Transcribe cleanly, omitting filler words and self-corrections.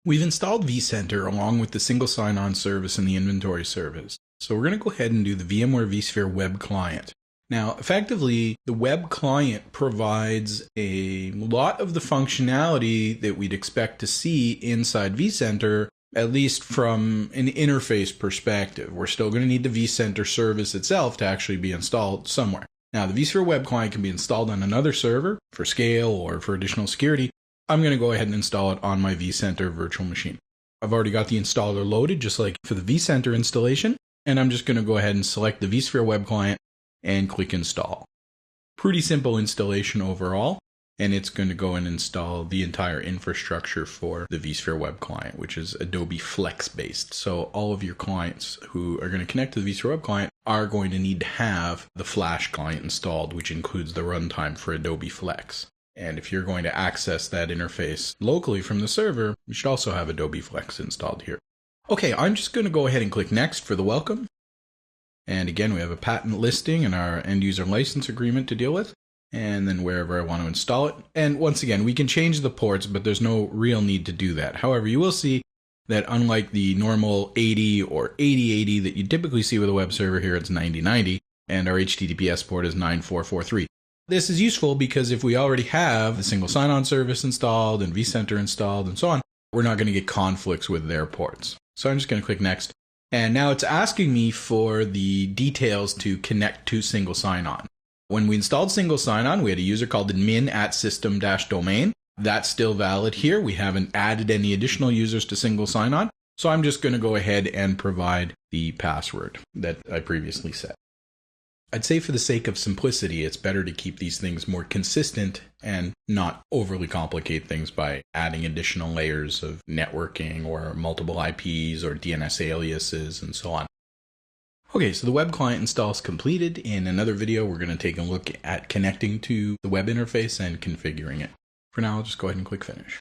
We've installed vCenter along with the single sign-on service and the inventory service. So we're going to go ahead and do the VMware vSphere web client. Now, effectively, the web client provides a lot of the functionality that we'd expect to see inside vCenter, at least from an interface perspective. We're still going to need the vCenter service itself to actually be installed somewhere. Now, the vSphere web client can be installed on another server for scale or for additional security. I'm going to go ahead and install it on my vCenter virtual machine. I've already got the installer loaded, just like for the vCenter installation, and I'm just going to go ahead and select the vSphere web client and click install. Pretty simple installation overall, and it's going to go and install the entire infrastructure for the vSphere web client, which is Adobe Flex based. So all of your clients who are going to connect to the vSphere web client are going to need to have the Flash client installed, which includes the runtime for Adobe Flex. And if you're going to access that interface locally from the server, you should also have Adobe Flex installed here. Okay, I'm just going to go ahead and click next for the welcome. And again, we have a patent listing and our end user license agreement to deal with. And then wherever I want to install it. And once again, we can change the ports, but there's no real need to do that. However, you will see that unlike the normal 80 or 8080 that you typically see with a web server, here it's 9090, and our HTTPS port is 9443. This is useful because if we already have the single sign-on service installed and vCenter installed and so on, we're not going to get conflicts with their ports. So I'm just going to click next. And now it's asking me for the details to connect to single sign-on. When we installed single sign-on, we had a user called admin@system-domain. That's still valid here. We haven't added any additional users to single sign-on. So I'm just going to go ahead and provide the password that I previously set. I'd say for the sake of simplicity, it's better to keep these things more consistent and not overly complicate things by adding additional layers of networking or multiple IPs or DNS aliases and so on. Okay, so the web client install is completed. In another video, we're going to take a look at connecting to the web interface and configuring it. For now, I'll just go ahead and click finish.